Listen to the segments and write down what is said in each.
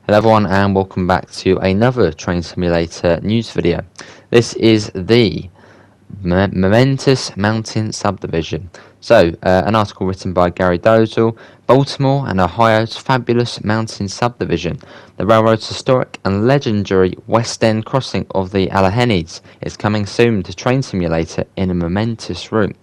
Hello everyone and welcome back to another train simulator news video. This is the momentous mountain subdivision. An article written by Gary Dolzall, Baltimore and Ohio's fabulous mountain subdivision. The railroad's historic and legendary West End crossing of the Alleghenies is coming soon to train simulator in a momentous route.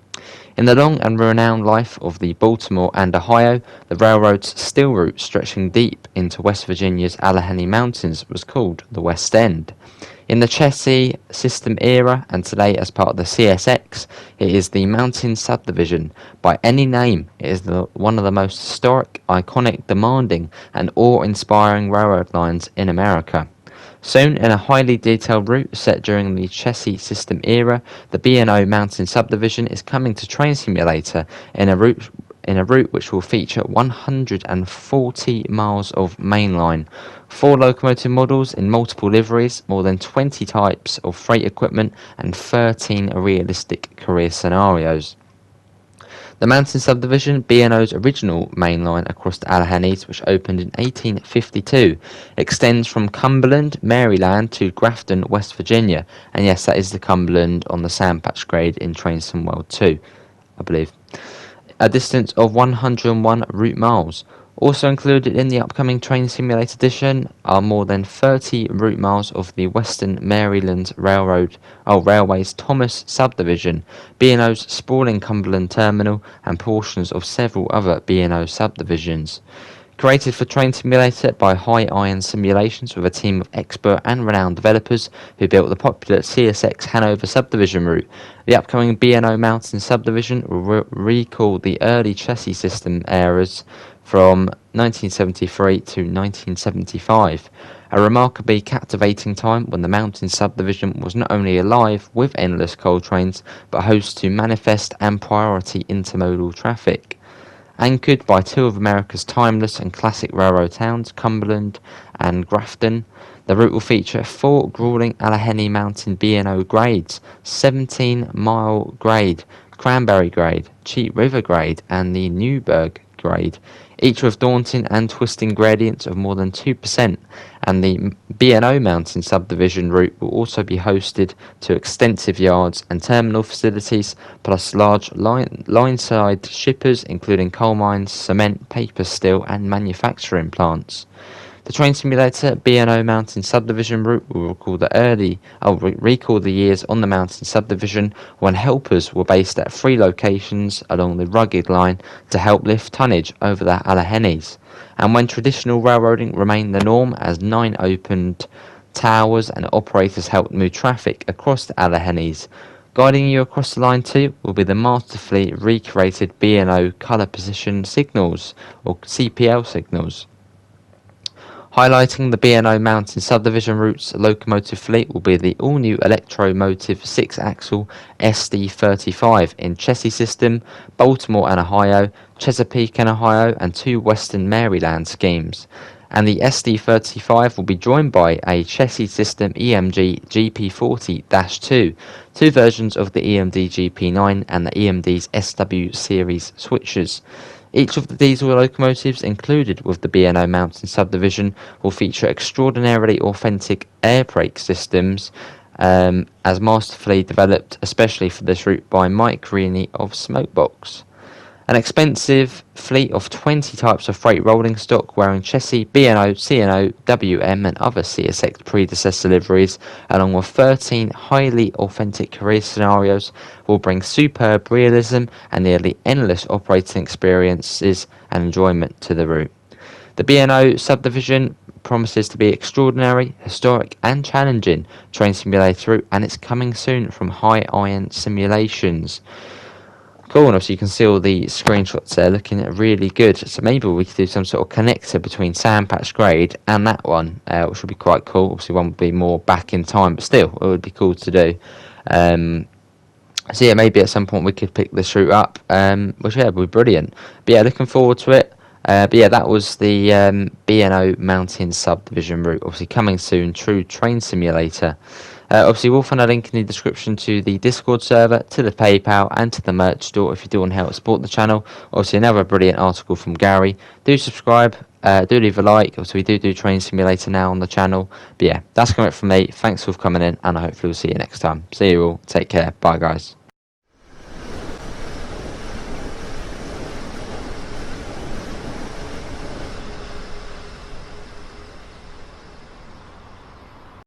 In the long and renowned life of the Baltimore and Ohio, the railroad's steel route stretching deep into West Virginia's Allegheny Mountains was called the West End. In the chassis system era, and today as part of the CSX, it is the Mountain Subdivision. By any name, it is one of the most historic, iconic, demanding, and awe-inspiring railroad lines in America. Soon, in a highly detailed route set during the chassis system era, the B&O Mountain Subdivision is coming to train simulator in a route which will feature 140 miles of mainline, 4 locomotive models in multiple liveries, more than 20 types of freight equipment, and 13 realistic career scenarios. The Mountain Subdivision, B&O's original main line across the Alleghenies, which opened in 1852, extends from Cumberland, Maryland to Grafton, West Virginia. And yes, that is the Cumberland on the Sandpatch grade in Train World 2, I believe. A distance of 101 route miles. Also included in the upcoming Train Simulator edition are more than 30 route miles of the Western Maryland Railway's Thomas Subdivision, B&O's sprawling Cumberland Terminal, and portions of several other B&O subdivisions. Created for Train Simulator by High Iron Simulations with a team of expert and renowned developers who built the popular CSX Hanover Subdivision route, the upcoming B&O Mountain Subdivision will recall the early chassis system eras from 1973 to 1975, a remarkably captivating time when the Mountain Subdivision was not only alive with endless coal trains, but host to manifest and priority intermodal traffic. Anchored by two of America's timeless and classic railroad towns, Cumberland and Grafton, the route will feature 4 grueling Allegheny Mountain B&O grades, 17-mile grade, Cranberry grade, Cheat River grade, and the Newburgh grade, each with daunting and twisting gradients of more than 2%, and the B&O Mountain Subdivision route will also be hosted to extensive yards and terminal facilities, plus large line-side shippers including coal mines, cement, paper, steel, and manufacturing plants. The Train Simulator B&O Mountain Subdivision route will recall the years on the Mountain Subdivision when helpers were based at 3 locations along the rugged line to help lift tonnage over the Alleghenies, and when traditional railroading remained the norm as 9 opened towers and operators helped move traffic across the Alleghenies. Guiding you across the line too will be the masterfully recreated B&O Colour Position Signals, or CPL signals. Highlighting the B&O Mountain Subdivision route's locomotive fleet will be the all-new Electromotive 6-axle SD35 in chassis system, Baltimore and Ohio, Chesapeake and Ohio, and 2 Western Maryland schemes. And the SD35 will be joined by a chassis system EMG GP40-2, 2 versions of the EMD GP9 and the EMD's SW series switches. Each of the diesel locomotives included with the B&O Mountain Subdivision will feature extraordinarily authentic air brake systems, as masterfully developed especially for this route by Mike Reaney of Smokebox. An expensive fleet of 20 types of freight rolling stock wearing chassis, B&O, C&O, WM and other CSX predecessor liveries, along with 13 highly authentic career scenarios, will bring superb realism and nearly endless operating experiences and enjoyment to the route. The B&O Subdivision promises to be extraordinary, historic and challenging train simulator route, and it's coming soon from High Iron Simulations. Cool, and obviously you can see all the screenshots there looking really good, so maybe we could do some sort of connector between Sandpatch Grade and that one, which would be quite cool. Obviously one would be more back in time, but still it would be cool to do. So yeah, maybe at some point we could pick this route up, which yeah, would be brilliant. But yeah, looking forward to it. But yeah, that was the B&O Mountain Subdivision route, obviously coming soon, true train simulator. Obviously, we'll find a link in the description to the Discord server, to the PayPal, and to the merch store if you do want to help support the channel. Obviously, another brilliant article from Gary. Do subscribe, Do leave a like. Also, we do Train Simulator now on the channel. But yeah, that's coming from me. Thanks for coming in, and I hopefully will see you next time. See you all. Take care. Bye, guys.